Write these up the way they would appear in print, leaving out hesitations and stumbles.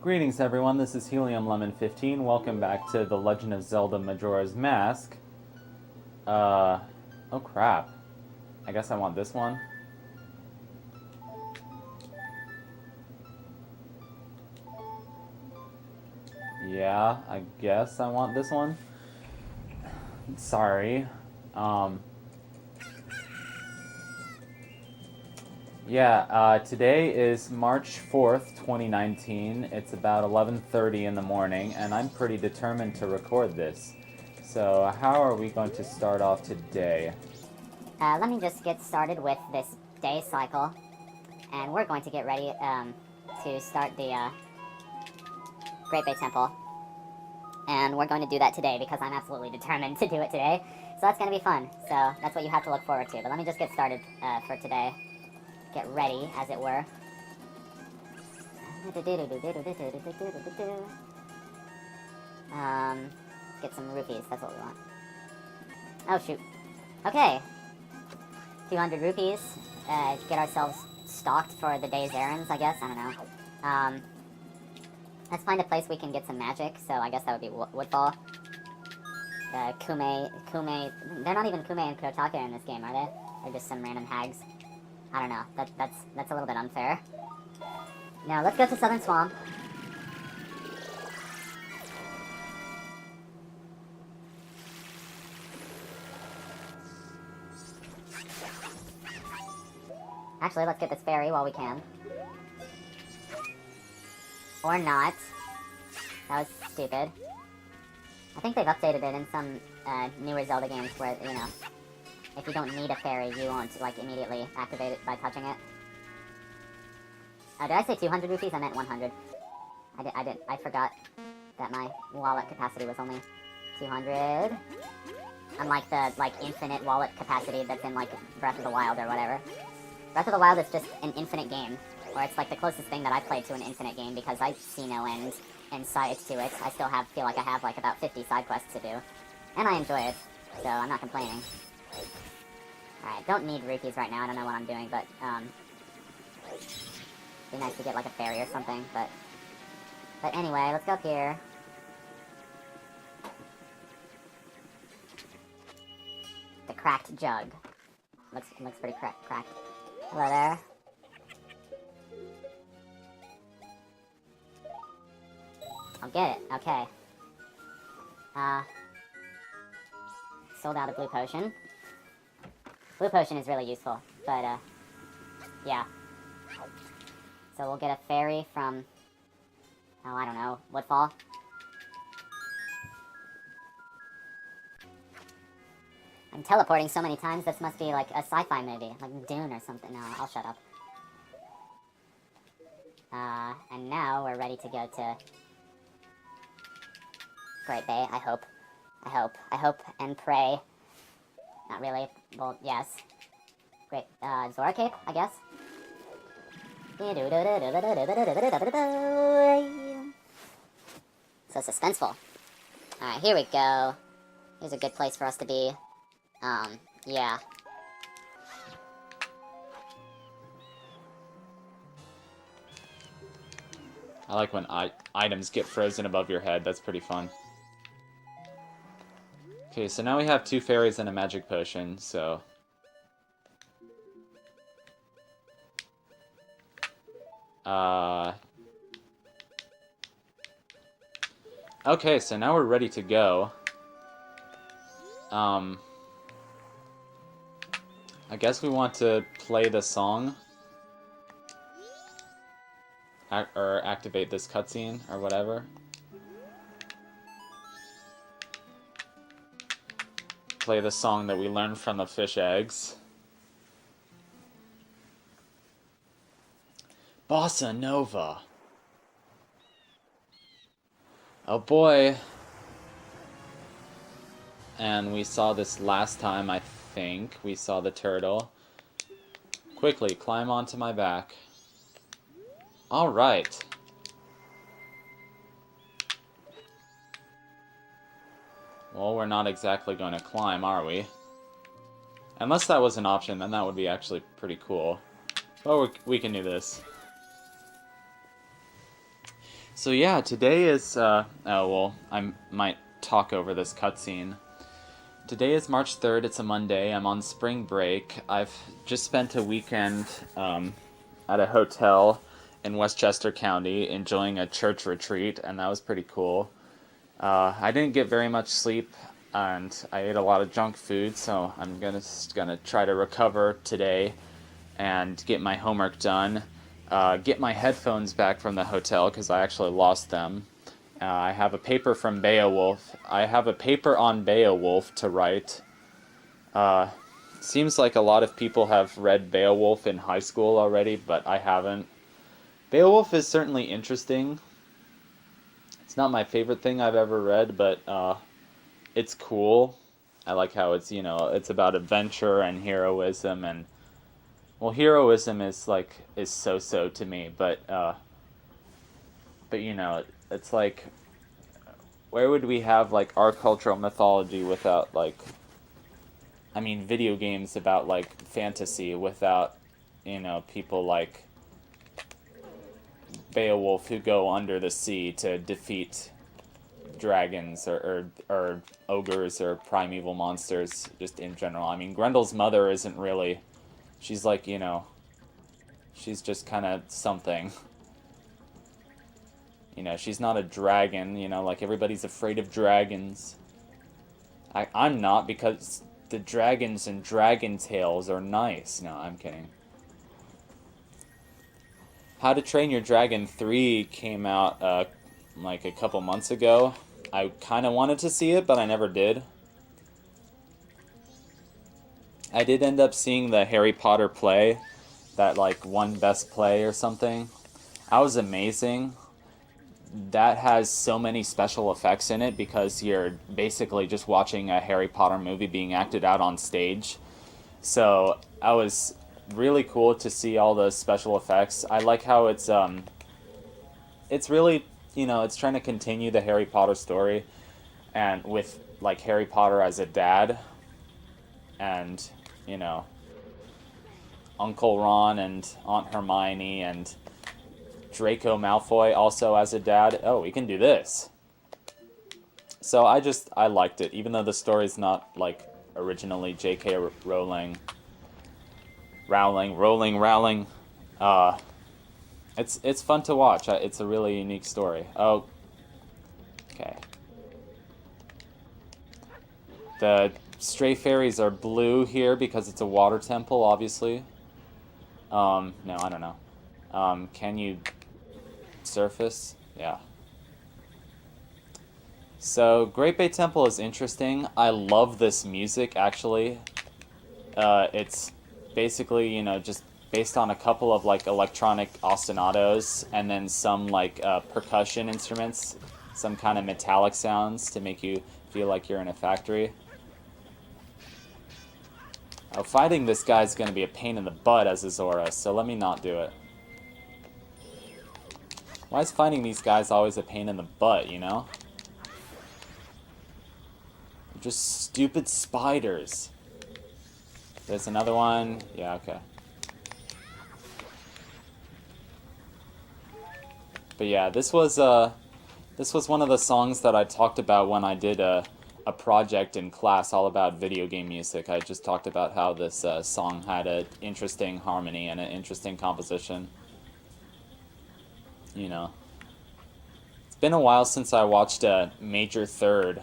Greetings everyone, this is Helium Lemon 15. Welcome back to The Legend of Zelda Majora's Mask. Oh crap. I guess I want this one. Yeah, I guess I want this one. Sorry. Today is March 4th, 2019. It's about 11:30 in the morning, and I'm pretty determined to record this. So, how are we going to start off today? Let me just get started with this day cycle, and we're going to get ready to start the Great Bay Temple. And we're going to do that today because I'm absolutely determined to do it today. So that's going to be fun. So that's what you have to look forward to. But let me just get started for today. Get ready, as it were. Get some rupees, that's what we want. Oh, shoot. Okay. 200 rupees. Get ourselves stocked for the day's errands, I guess. I don't know. Let's find a place we can get some magic, so I guess that would be Woodfall. Kume, they're not even Kume and Kotake in this game, are they? They're just some random hags. I don't know, that's a little bit unfair. Now, let's go to Southern Swamp. Actually, let's get this fairy while we can. Or not. That was stupid. I think they've updated it in some newer Zelda games where, you know, if you don't need a fairy, you won't, like, immediately activate it by touching it. Oh, did I say 200 rupees? I meant 100. I forgot that my wallet capacity was only 200. Unlike the, like, infinite wallet capacity that's in, like, Breath of the Wild or whatever. Breath of the Wild is just an infinite game. Or it's like the closest thing that I played to an infinite game because I see no end in sight to it. I still feel like I have like about 50 side quests to do. And I enjoy it, so I'm not complaining. Alright, don't need rupees right now, I don't know what I'm doing, but, be nice to get like a fairy or something, but anyway, let's go up here. The cracked jug. Looks pretty cracked. Hello there. I'll get it, okay. Sold out a blue potion. Blue potion is really useful, but, yeah. So we'll get a fairy from, oh, I don't know, Woodfall. I'm teleporting so many times, this must be like a sci-fi movie, like Dune or something. No, I'll shut up. And now we're ready to go to Great Bay, I hope and pray. Not really, well, yes. Great, Zora Cape, I guess? So suspenseful. Alright, here we go. Here's a good place for us to be. Yeah. I like when items get frozen above your head, that's pretty fun. Okay, so now we have 2 fairies and a magic potion, so... Okay, so now we're ready to go. I guess we want to play the song. Or activate this cutscene, or whatever. Play the song that we learned from the fish eggs. Bossa Nova. Oh boy. And we saw this last time, I think. We saw the turtle. Quickly, climb onto my back. Alright. Well, we're not exactly going to climb, are we? Unless that was an option, then that would be actually pretty cool. Well, we can do this. So yeah, today is, oh well, I might talk over this cutscene. Today is March 3rd, it's a Monday, I'm on spring break. I've just spent a weekend at a hotel in Westchester County enjoying a church retreat, and that was pretty cool. I didn't get very much sleep, and I ate a lot of junk food, so I'm gonna try to recover today and get my homework done. Get my headphones back from the hotel because I actually lost them. I have a paper from Beowulf. I have a paper on Beowulf to write. Seems like a lot of people have read Beowulf in high school already, but I haven't. Beowulf is certainly interesting. It's not my favorite thing I've ever read, but it's cool. I like how it's, it's about adventure and heroism, and well, heroism is so-so to me, but it's like, where would we have like our cultural mythology without video games about like fantasy without, people like Beowulf who go under the sea to defeat dragons or ogres or primeval monsters just in general. I mean, Grendel's mother isn't really, she's like, she's just kind of something. She's not a dragon, like everybody's afraid of dragons. I'm not, because the dragons in Dragon Tales are nice. No, I'm kidding. How to Train Your Dragon 3 came out like a couple months ago. I kind of wanted to see it, but I never did. I did end up seeing the Harry Potter play, that like won Best Play or something. That was amazing. That has so many special effects in it because you're basically just watching a Harry Potter movie being acted out on stage. So I was really cool to see all the special effects. I like how it's really, it's trying to continue the Harry Potter story, and with like Harry Potter as a dad, and Uncle Ron and Aunt Hermione and Draco Malfoy also as a dad. Oh, we can do this. So I liked it, even though the story's not like originally J.K. Rowling. It's fun to watch. It's a really unique story. Oh, okay. The stray fairies are blue here because it's a water temple, obviously. No, I don't know. Can you surface? Yeah. So, Great Bay Temple is interesting. I love this music, actually. It's basically, just based on a couple of, like, electronic ostinatos, and then some, like, percussion instruments, some kind of metallic sounds to make you feel like you're in a factory. Oh, fighting this guy's gonna be a pain in the butt as a Zora, so let me not do it. Why is fighting these guys always a pain in the butt, They're just stupid spiders. There's another one. Yeah, okay. But yeah, this was one of the songs that I talked about when I did a project in class all about video game music. I just talked about how this song had an interesting harmony and an interesting composition. It's been a while since I watched Major Third,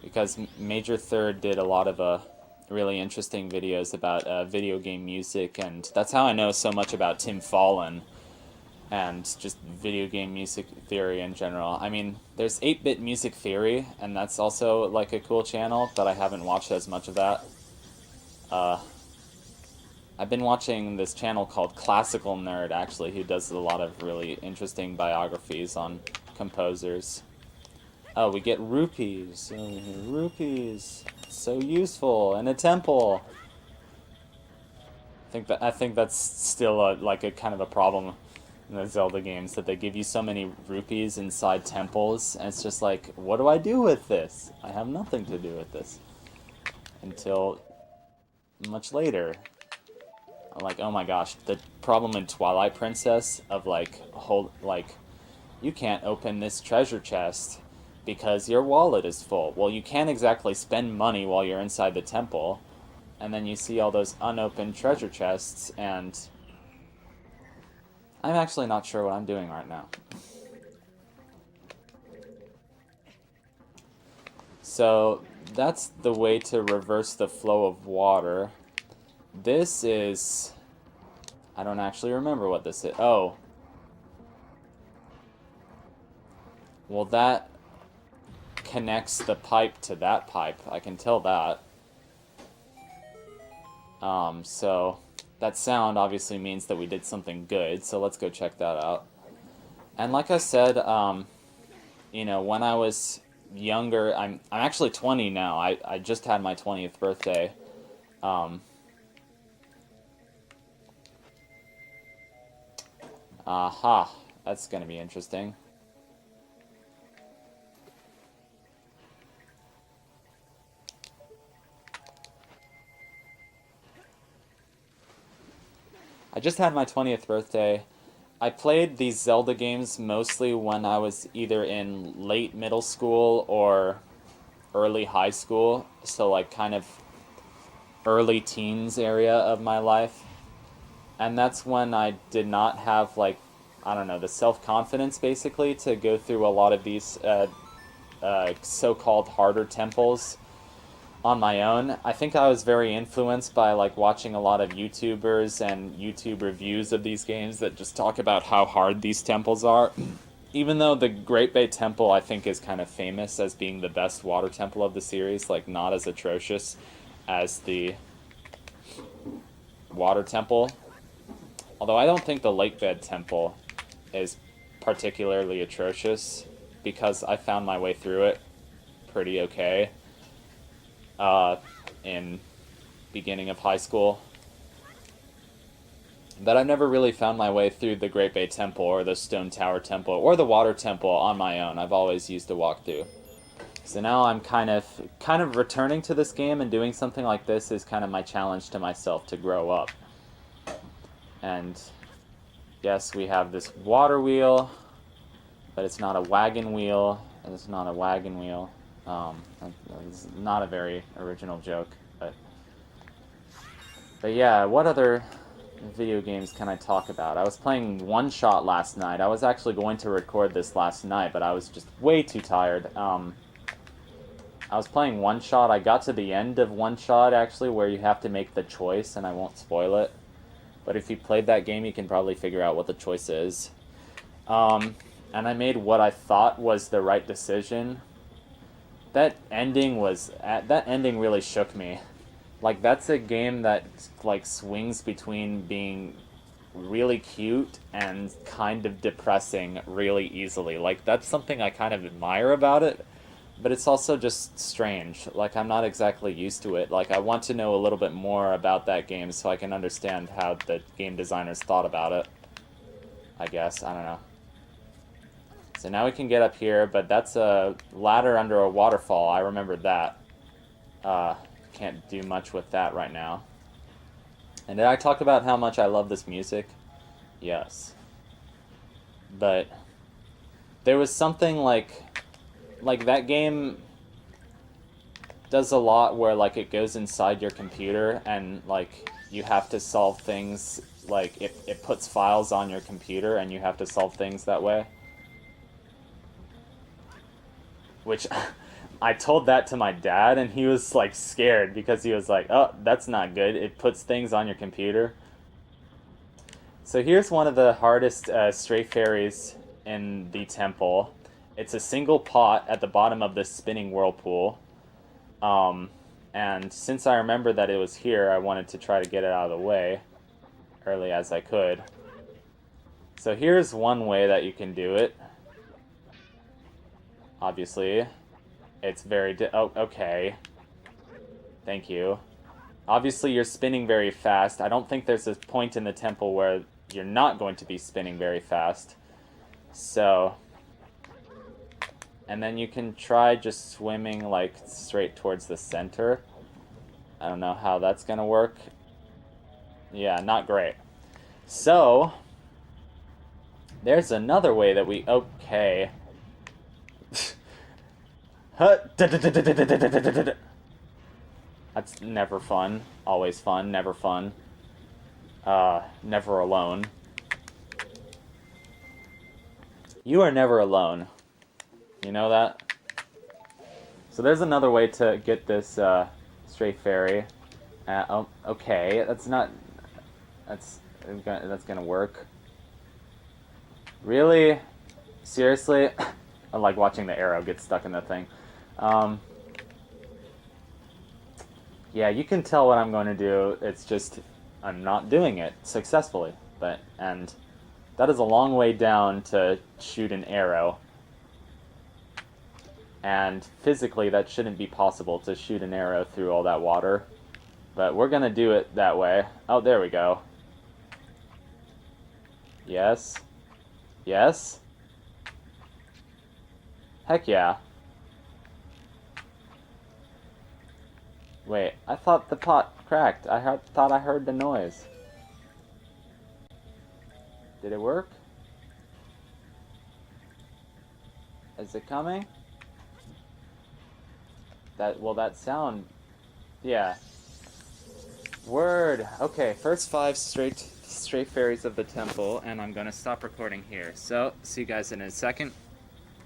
because Major Third did a lot of really interesting videos about video game music, and that's how I know so much about Tim Fallon and just video game music theory in general. I mean, there's 8-Bit Music Theory, and that's also like a cool channel, but I haven't watched as much of that. I've been watching this channel called Classical Nerd, actually, who does a lot of really interesting biographies on composers. Oh, we get rupees. Oh, rupees. So useful. And a temple. I think that's still a kind of a problem in the Zelda games, that they give you so many rupees inside temples, and it's just like, what do I do with this? I have nothing to do with this. Until much later. I'm like, oh my gosh, the problem in Twilight Princess of like, you can't open this treasure chest because your wallet is full. Well, you can't exactly spend money while you're inside the temple. And then you see all those unopened treasure chests, and I'm actually not sure what I'm doing right now. So that's the way to reverse the flow of water. This is... I don't actually remember what this is. Oh. Well, that connects the pipe to that pipe. I can tell that. So that sound obviously means that we did something good, so let's go check that out. And like I said, you know, when I was younger, I'm actually 20 now. I just had my 20th birthday. Aha, that's gonna be interesting. I just had my 20th birthday. I played these Zelda games mostly when I was either in late middle school or early high school, so like kind of early teens area of my life. And that's when I did not have like, I don't know, the self-confidence basically to go through a lot of these so-called harder temples on my own. I think I was very influenced by like watching a lot of YouTubers and YouTube reviews of these games that just talk about how hard these temples are. Even though the Great Bay Temple I think is kind of famous as being the best water temple of the series, like not as atrocious as the water temple. Although I don't think the Lakebed Temple is particularly atrocious because I found my way through it pretty okay. In beginning of high school. But I've never really found my way through the Great Bay Temple or the Stone Tower Temple or the Water Temple on my own. I've always used a walkthrough. So now I'm kind of returning to this game, and doing something like this is kind of my challenge to myself to grow up. And yes, we have this water wheel, but it's not a wagon wheel, and it's not a wagon wheel. It's not a very original joke, but yeah, what other video games can I talk about? I was playing One Shot last night. I was actually going to record this last night, but I was just way too tired. I was playing One Shot. I got to the end of One Shot, actually, where you have to make the choice, and I won't spoil it. But if you played that game, you can probably figure out what the choice is. And I made what I thought was the right decision. That ending really shook me. Like, that's a game that like swings between being really cute and kind of depressing really easily. Like, that's something I kind of admire about it, but it's also just strange. Like, I'm not exactly used to it. Like, I want to know a little bit more about that game so I can understand how the game designers thought about it. I guess, I don't know. So now we can get up here, but that's a ladder under a waterfall. I remembered that. Can't do much with that right now. And did I talk about how much I love this music? Yes. But there was something like that game does a lot where like it goes inside your computer and like you have to solve things, like it puts files on your computer and you have to solve things that way. Which I told that to my dad, and he was like scared because he was like, oh, that's not good. It puts things on your computer. So here's one of the hardest stray fairies in the temple. It's a single pot at the bottom of this spinning whirlpool. And since I remember that it was here, I wanted to try to get it out of the way early as I could. So here's one way that you can do it. Obviously, it's very... oh, okay. Thank you. Obviously, you're spinning very fast. I don't think there's a point in the temple where you're not going to be spinning very fast. So... and then you can try just swimming, like, straight towards the center. I don't know how that's gonna work. Yeah, not great. So, there's another way that we... Okay. That's never fun. Always fun, never fun. Never alone. You are never alone. You know that? So there's another way to get this stray fairy. Oh, okay, that's not... That's gonna work. Really? Seriously? I like watching the arrow get stuck in the thing. Yeah, you can tell what I'm going to do. It's just I'm not doing it successfully. And that is a long way down to shoot an arrow. And physically, that shouldn't be possible to shoot an arrow through all that water. But we're going to do it that way. Oh, there we go. Yes. Yes. Heck yeah. Wait, I thought the pot cracked. Thought I heard the noise. Did it work? Is it coming? That sound... Yeah. Word! Okay, first 5 straight fairies of the temple, and I'm gonna stop recording here. So, see you guys in a second.